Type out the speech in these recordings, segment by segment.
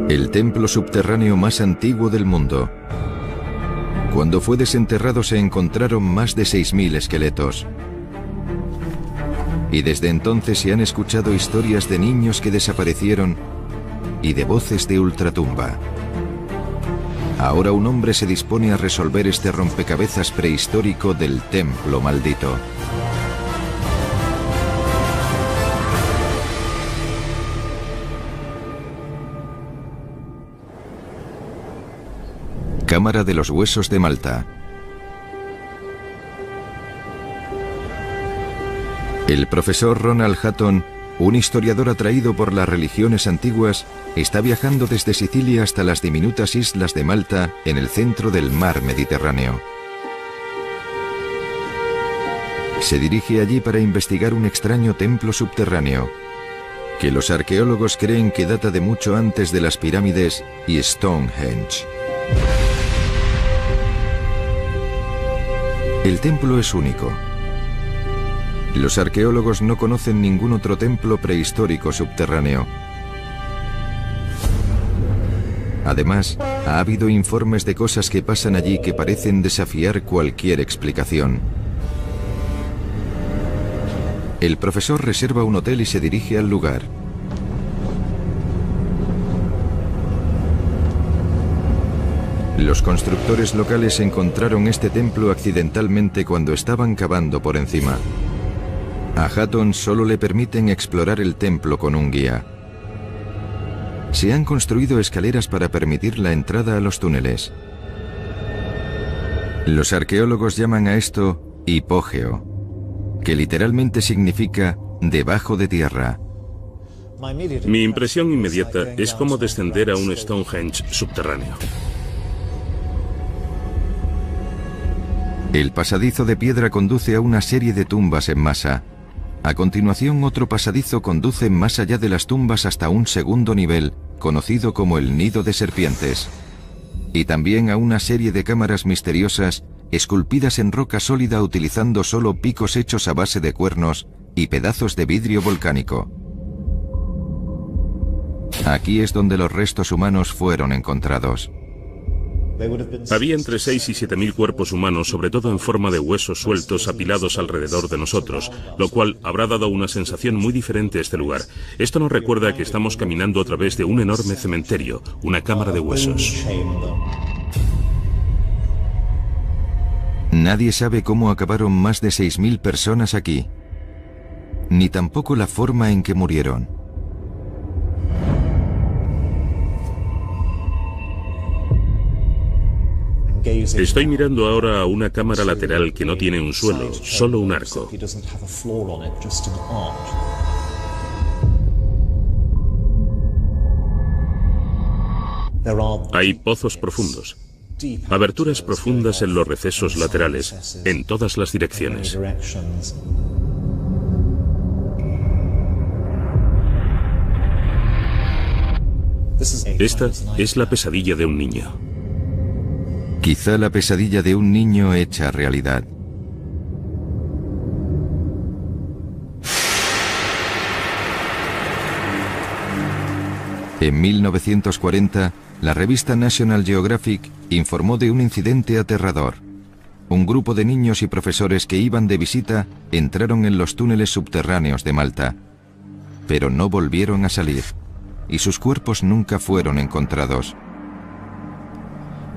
El templo subterráneo más antiguo del mundo. Cuando fue desenterrado se encontraron más de 6.000 esqueletos. Y desde entonces se han escuchado historias de niños que desaparecieron y de voces de ultratumba. Ahora un hombre se dispone a resolver este rompecabezas prehistórico del templo maldito. Cámara de los Huesos de Malta. El profesor Ronald Hutton, un historiador atraído por las religiones antiguas, está viajando desde Sicilia hasta las diminutas islas de Malta, en el centro del mar Mediterráneo. Se dirige allí para investigar un extraño templo subterráneo, que los arqueólogos creen que data de mucho antes de las pirámides y Stonehenge. El templo es único. Los arqueólogos no conocen ningún otro templo prehistórico subterráneo. Además, ha habido informes de cosas que pasan allí que parecen desafiar cualquier explicación. El profesor reserva un hotel y se dirige al lugar. Los constructores locales encontraron este templo accidentalmente cuando estaban cavando por encima. A Hutton solo le permiten explorar el templo con un guía. Se han construido escaleras para permitir la entrada a los túneles. Los arqueólogos llaman a esto hipogeo, que literalmente significa debajo de tierra. Mi impresión inmediata es como descender a un Stonehenge subterráneo. El pasadizo de piedra conduce a una serie de tumbas en masa. A continuación, otro pasadizo conduce más allá de las tumbas hasta un segundo nivel, conocido como el nido de serpientes. Y también a una serie de cámaras misteriosas, esculpidas en roca sólida utilizando solo picos hechos a base de cuernos y pedazos de vidrio volcánico. Aquí es donde los restos humanos fueron encontrados. Había entre 6 y 7.000 cuerpos humanos, sobre todo en forma de huesos sueltos apilados alrededor de nosotros, lo cual habrá dado una sensación muy diferente a este lugar. Esto nos recuerda que estamos caminando a través de un enorme cementerio, una cámara de huesos. Nadie sabe cómo acabaron más de 6.000 personas aquí, ni tampoco la forma en que murieron. Estoy mirando ahora a una cámara lateral que no tiene un suelo, solo un arco. Hay pozos profundos, aberturas profundas en los recesos laterales, en todas las direcciones. Esta es la pesadilla de un niño. Quizá la pesadilla de un niño hecha realidad. En 1940, la revista National Geographic informó de un incidente aterrador. Un grupo de niños y profesores que iban de visita entraron en los túneles subterráneos de Malta, pero no volvieron a salir, y sus cuerpos nunca fueron encontrados.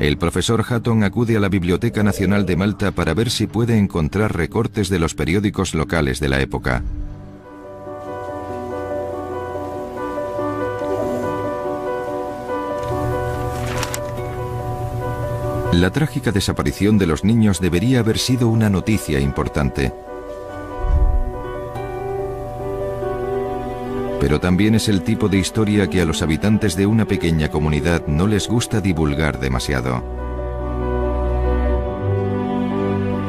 El profesor Hutton acude a la Biblioteca Nacional de Malta para ver si puede encontrar recortes de los periódicos locales de la época. La trágica desaparición de los niños debería haber sido una noticia importante. Pero también es el tipo de historia que a los habitantes de una pequeña comunidad no les gusta divulgar demasiado.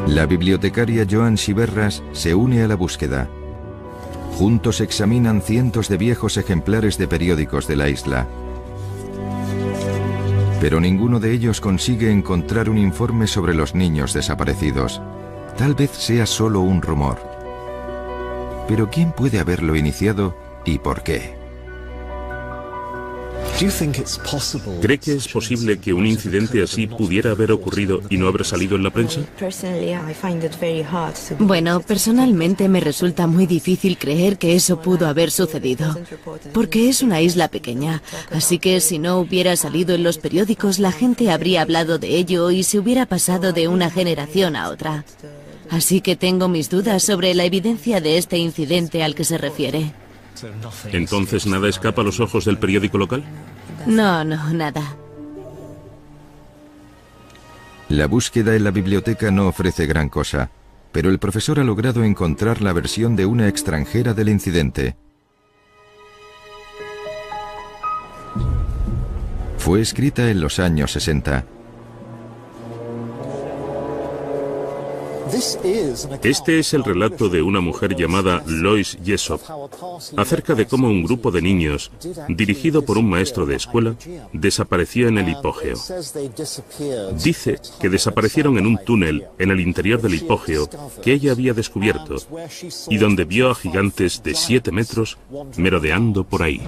La bibliotecaria Joan Siberras se une a la búsqueda. Juntos examinan cientos de viejos ejemplares de periódicos de la isla. Pero ninguno de ellos consigue encontrar un informe sobre los niños desaparecidos. Tal vez sea solo un rumor. Pero ¿quién puede haberlo iniciado y por qué? ¿Cree que es posible que un incidente así pudiera haber ocurrido y no haber salido en la prensa? Bueno, personalmente me resulta muy difícil creer que eso pudo haber sucedido, porque es una isla pequeña, así que si no hubiera salido en los periódicos, la gente habría hablado de ello y se hubiera pasado de una generación a otra. Así que tengo mis dudas sobre la evidencia de este incidente al que se refiere. ¿Entonces nada escapa a los ojos del periódico local? No, nada. La búsqueda en la biblioteca no ofrece gran cosa, pero el profesor ha logrado encontrar la versión de una extranjera del incidente. Fue escrita en los años 60. Este es el relato de una mujer llamada Lois Jessop, acerca de cómo un grupo de niños, dirigido por un maestro de escuela, desapareció en el hipogeo. Dice que desaparecieron en un túnel en el interior del hipogeo que ella había descubierto y donde vio a gigantes de 7 metros merodeando por ahí.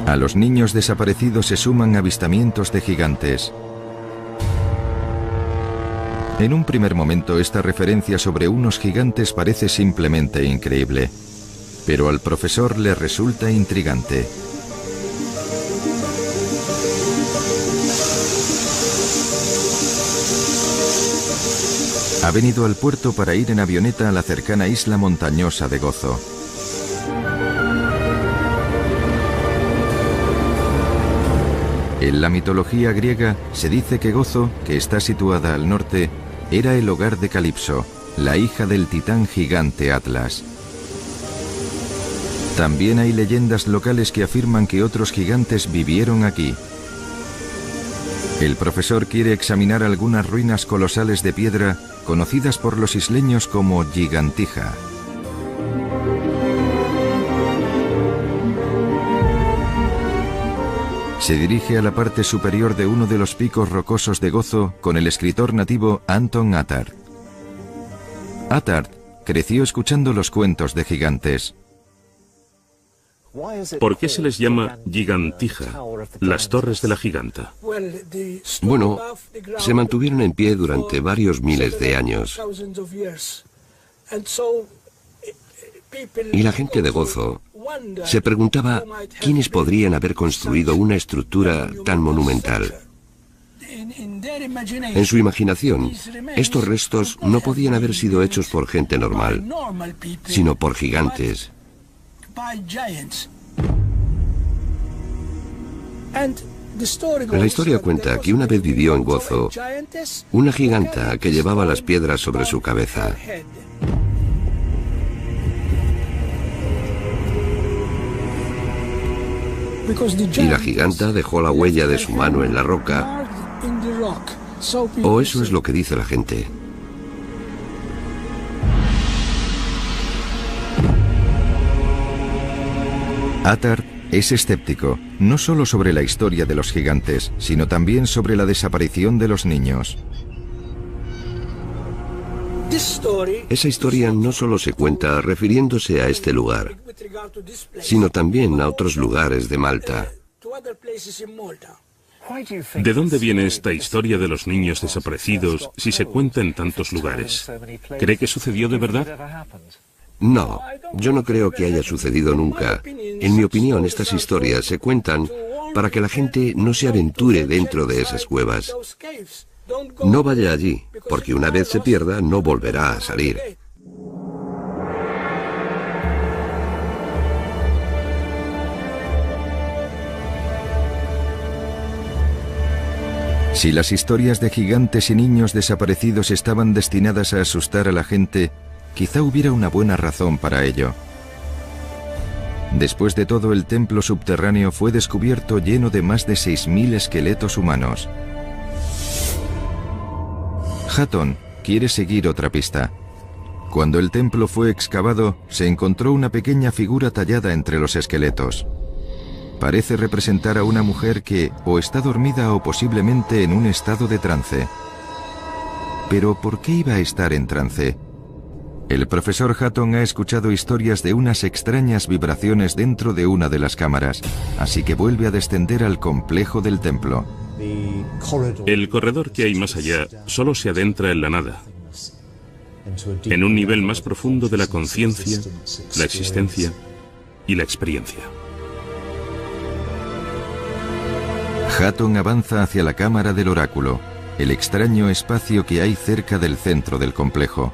A los niños desaparecidos se suman avistamientos de gigantes. En un primer momento, esta referencia sobre unos gigantes parece simplemente increíble, pero al profesor le resulta intrigante. Ha venido al puerto para ir en avioneta a la cercana isla montañosa de Gozo. En la mitología griega se dice que Gozo, que está situada al norte, era el hogar de Calipso, la hija del titán gigante Atlas. También hay leyendas locales que afirman que otros gigantes vivieron aquí. El profesor quiere examinar algunas ruinas colosales de piedra conocidas por los isleños como Gigantija. Se dirige a la parte superior de uno de los picos rocosos de Gozo con el escritor nativo Anton Attard. Attard creció escuchando los cuentos de gigantes. ¿Por qué se les llama Gigantija, las torres de la giganta? Bueno, se mantuvieron en pie durante varios miles de años. Y la gente de Gozo se preguntaba quiénes podrían haber construido una estructura tan monumental. En su imaginación, estos restos no podían haber sido hechos por gente normal, sino por gigantes. La historia cuenta que una vez vivió en Gozo una giganta que llevaba las piedras sobre su cabeza. Y la giganta dejó la huella de su mano en la roca, o eso es lo que dice la gente. Attard es escéptico, no solo sobre la historia de los gigantes, sino también sobre la desaparición de los niños. Esa historia no solo se cuenta refiriéndose a este lugar, sino también a otros lugares de Malta. ¿De dónde viene esta historia de los niños desaparecidos si se cuenta en tantos lugares? ¿Cree que sucedió de verdad? No, yo no creo que haya sucedido nunca. En mi opinión, estas historias se cuentan para que la gente no se aventure dentro de esas cuevas. No vaya allí, porque una vez se pierda, no volverá a salir. Si las historias de gigantes y niños desaparecidos estaban destinadas a asustar a la gente, quizá hubiera una buena razón para ello. Después de todo, el templo subterráneo fue descubierto lleno de más de 6.000 esqueletos humanos. Hatton quiere seguir otra pista. Cuando el templo fue excavado, se encontró una pequeña figura tallada entre los esqueletos. Parece representar a una mujer que o está dormida o posiblemente en un estado de trance. Pero ¿por qué iba a estar en trance? El profesor Hutton ha escuchado historias de unas extrañas vibraciones dentro de una de las cámaras, así que vuelve a descender al complejo del templo. El corredor que hay más allá solo se adentra en la nada, en un nivel más profundo de la conciencia, la existencia y la experiencia. Hutton avanza hacia la cámara del oráculo, el extraño espacio que hay cerca del centro del complejo.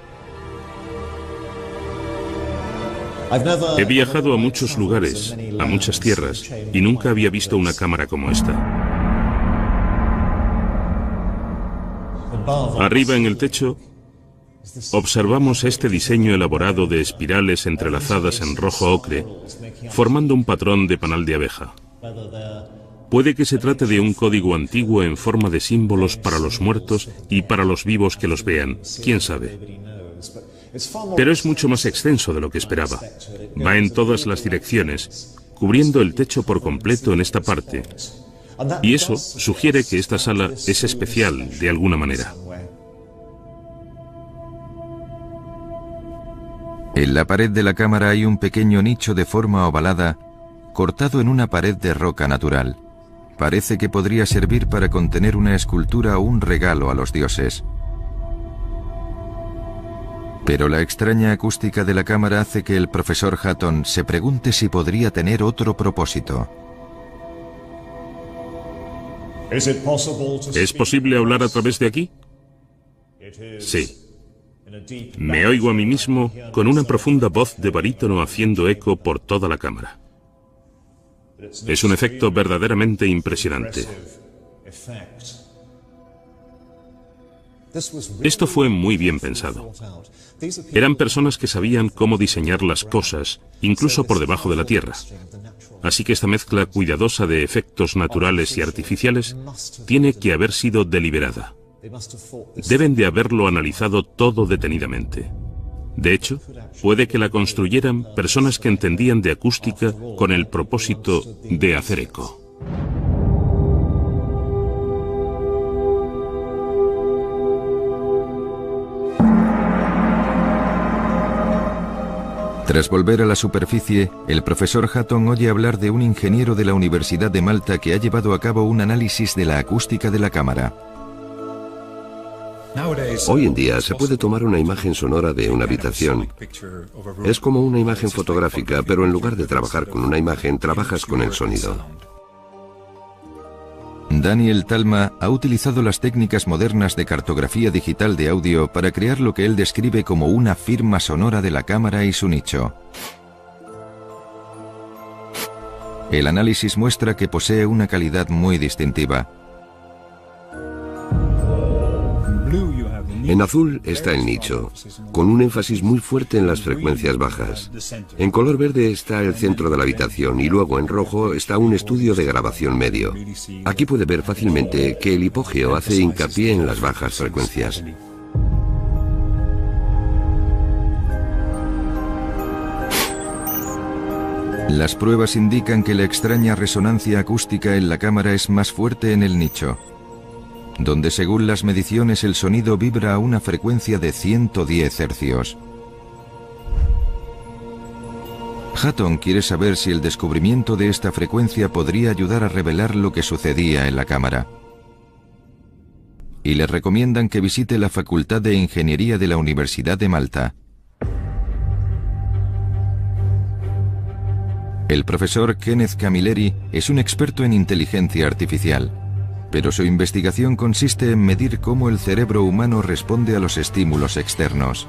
He viajado a muchos lugares, a muchas tierras, y nunca había visto una cámara como esta. Arriba en el techo, observamos este diseño elaborado de espirales entrelazadas en rojo ocre, formando un patrón de panal de abeja. Puede que se trate de un código antiguo en forma de símbolos para los muertos y para los vivos que los vean, quién sabe. Pero es mucho más extenso de lo que esperaba. Va en todas las direcciones, cubriendo el techo por completo en esta parte. Y eso sugiere que esta sala es especial de alguna manera. En la pared de la cámara hay un pequeño nicho de forma ovalada, cortado en una pared de roca natural. Parece que podría servir para contener una escultura o un regalo a los dioses. Pero la extraña acústica de la cámara hace que el profesor Hutton se pregunte si podría tener otro propósito. ¿Es posible hablar a través de aquí? Sí. Me oigo a mí mismo con una profunda voz de barítono haciendo eco por toda la cámara. Es un efecto verdaderamente impresionante. Esto fue muy bien pensado. Eran personas que sabían cómo diseñar las cosas, incluso por debajo de la tierra. Así que esta mezcla cuidadosa de efectos naturales y artificiales tiene que haber sido deliberada. Deben de haberlo analizado todo detenidamente. De hecho, puede que la construyeran personas que entendían de acústica con el propósito de hacer eco. Tras volver a la superficie, el profesor Hutton oye hablar de un ingeniero de la Universidad de Malta que ha llevado a cabo un análisis de la acústica de la cámara. Hoy en día se puede tomar una imagen sonora de una habitación. Es como una imagen fotográfica, pero en lugar de trabajar con una imagen, trabajas con el sonido. Daniel Talma ha utilizado las técnicas modernas de cartografía digital de audio para crear lo que él describe como una firma sonora de la cámara y su nicho. El análisis muestra que posee una calidad muy distintiva. En azul está el nicho, con un énfasis muy fuerte en las frecuencias bajas. En color verde está el centro de la habitación y luego en rojo está un estudio de grabación medio. Aquí puede ver fácilmente que el hipogeo hace hincapié en las bajas frecuencias. Las pruebas indican que la extraña resonancia acústica en la cámara es más fuerte en el nicho, donde según las mediciones el sonido vibra a una frecuencia de 110 hercios. Hutton quiere saber si el descubrimiento de esta frecuencia podría ayudar a revelar lo que sucedía en la cámara. Y le recomiendan que visite la Facultad de Ingeniería de la Universidad de Malta. El profesor Kenneth Camilleri es un experto en inteligencia artificial, pero su investigación consiste en medir cómo el cerebro humano responde a los estímulos externos.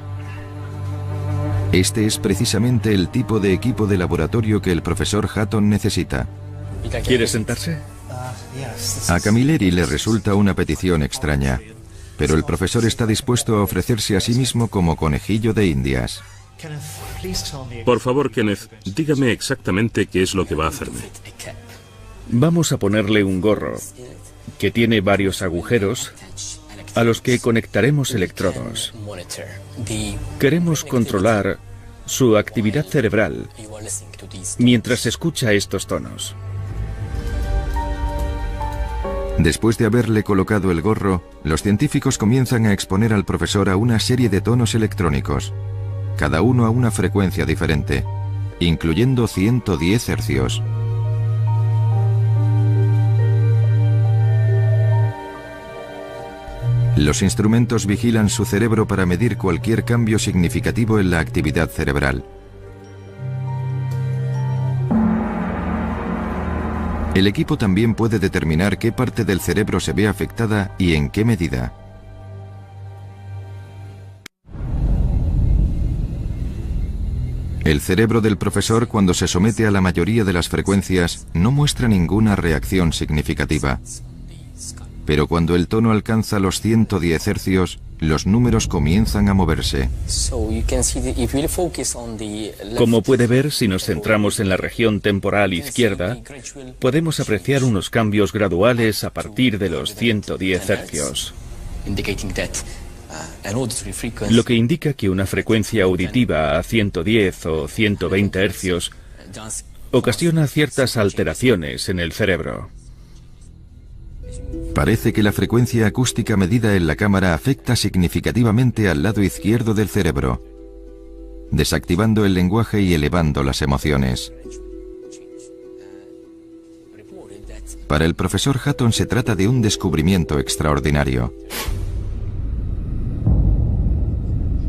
Este es precisamente el tipo de equipo de laboratorio que el profesor Hutton necesita. ¿Quiere sentarse? A Camilleri le resulta una petición extraña, pero el profesor está dispuesto a ofrecerse a sí mismo como conejillo de Indias. Por favor, Kenneth, dígame exactamente qué es lo que va a hacerme. Vamos a ponerle un gorro que tiene varios agujeros a los que conectaremos electrodos. Queremos controlar su actividad cerebral mientras escucha estos tonos. Después de haberle colocado el gorro, los científicos comienzan a exponer al profesor a una serie de tonos electrónicos. cada uno a una frecuencia diferente, incluyendo 110 hercios. Los instrumentos vigilan su cerebro para medir cualquier cambio significativo en la actividad cerebral. El equipo también puede determinar qué parte del cerebro se ve afectada y en qué medida. El cerebro del profesor, cuando se somete a la mayoría de las frecuencias, no muestra ninguna reacción significativa. Pero cuando el tono alcanza los 110 hercios, los números comienzan a moverse. Como puede ver, si nos centramos en la región temporal izquierda, podemos apreciar unos cambios graduales a partir de los 110 hercios. Lo que indica que una frecuencia auditiva a 110 o 120 hercios ocasiona ciertas alteraciones en el cerebro. Parece que la frecuencia acústica medida en la cámara afecta significativamente al lado izquierdo del cerebro, desactivando el lenguaje y elevando las emociones. Para el profesor Hutton se trata de un descubrimiento extraordinario.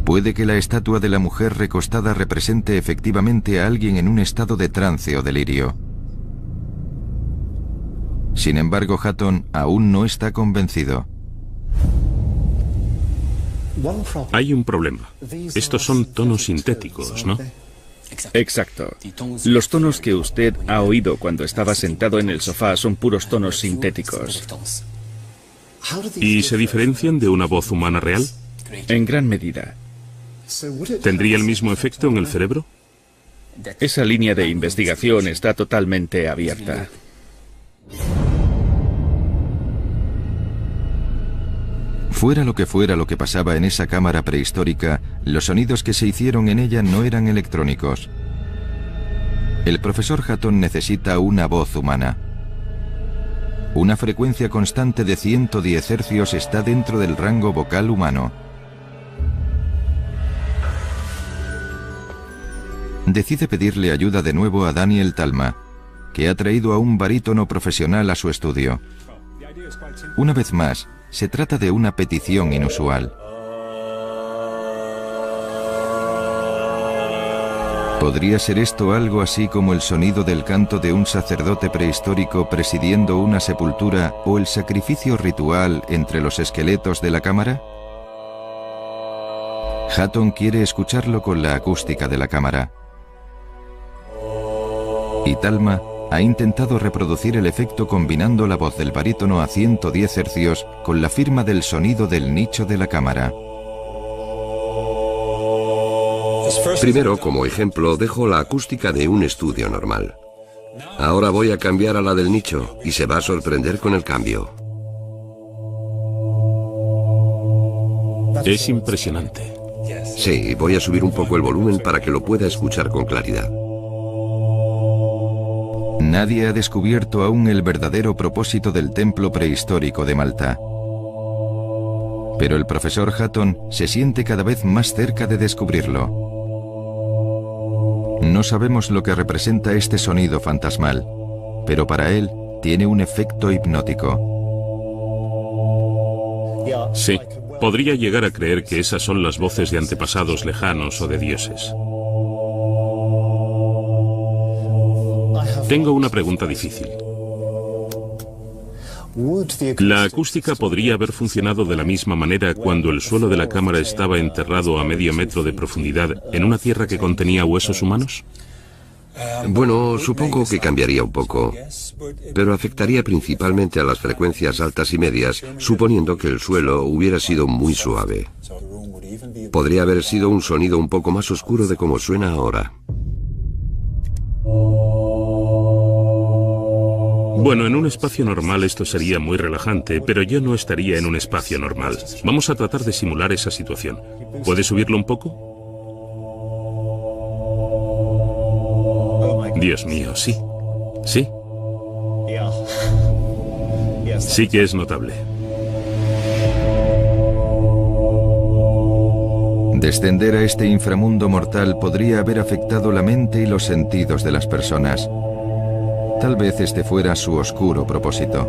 Puede que la estatua de la mujer recostada represente efectivamente a alguien en un estado de trance o delirio. Sin embargo, Hutton aún no está convencido. Hay un problema. Estos son tonos sintéticos, ¿no? Exacto. Los tonos que usted ha oído cuando estaba sentado en el sofá son puros tonos sintéticos. ¿Y se diferencian de una voz humana real? En gran medida. ¿Tendría el mismo efecto en el cerebro? Esa línea de investigación está totalmente abierta. Fuera lo que pasaba en esa cámara prehistórica, los sonidos que se hicieron en ella no eran electrónicos. El profesor Hutton necesita una voz humana. Una frecuencia constante de 110 hercios está dentro del rango vocal humano. Decide pedirle ayuda de nuevo a Daniel Talma, que ha traído a un barítono profesional a su estudio. Una vez más, se trata de una petición inusual. ¿Podría ser esto algo así como el sonido del canto de un sacerdote prehistórico presidiendo una sepultura o el sacrificio ritual entre los esqueletos de la cámara? Hutton quiere escucharlo con la acústica de la cámara. Y Talma ha intentado reproducir el efecto combinando la voz del barítono a 110 hercios con la firma del sonido del nicho de la cámara. Primero, como ejemplo, dejo la acústica de un estudio normal. Ahora voy a cambiar a la del nicho y se va a sorprender con el cambio. Es impresionante. Sí, voy a subir un poco el volumen para que lo pueda escuchar con claridad. Nadie ha descubierto aún el verdadero propósito del templo prehistórico de Malta. Pero el profesor Hutton se siente cada vez más cerca de descubrirlo. No sabemos lo que representa este sonido fantasmal, pero para él tiene un efecto hipnótico. Sí, podría llegar a creer que esas son las voces de antepasados lejanos o de dioses. Tengo una pregunta difícil. ¿La acústica podría haber funcionado de la misma manera cuando el suelo de la cámara estaba enterrado a medio metro de profundidad en una tierra que contenía huesos humanos? Bueno, supongo que cambiaría un poco, pero afectaría principalmente a las frecuencias altas y medias, suponiendo que el suelo hubiera sido muy suave. Podría haber sido un sonido un poco más oscuro de como suena ahora. Bueno, en un espacio normal esto sería muy relajante, pero yo no estaría en un espacio normal. Vamos a tratar de simular esa situación. ¿Puedes subirlo un poco? Dios mío, sí. ¿Sí? Sí que es notable. Descender a este inframundo mortal podría haber afectado la mente y los sentidos de las personas. Tal vez este fuera su oscuro propósito.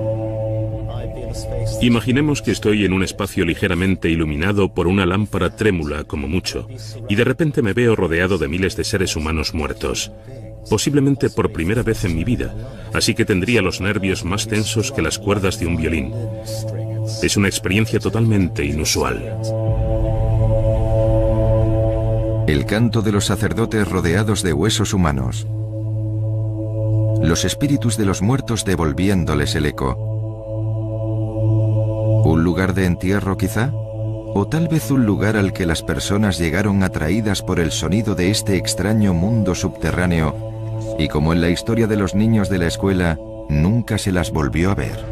Imaginemos que estoy en un espacio ligeramente iluminado por una lámpara trémula, como mucho, y de repente me veo rodeado de miles de seres humanos muertos. Posiblemente por primera vez en mi vida, así que tendría los nervios más tensos que las cuerdas de un violín. Es una experiencia totalmente inusual. El canto de los sacerdotes rodeados de huesos humanos. Los espíritus de los muertos devolviéndoles el eco. ¿Un lugar de entierro quizá? ¿O tal vez un lugar al que las personas llegaron atraídas por el sonido de este extraño mundo subterráneo y como en la historia de los niños de la escuela, nunca se las volvió a ver?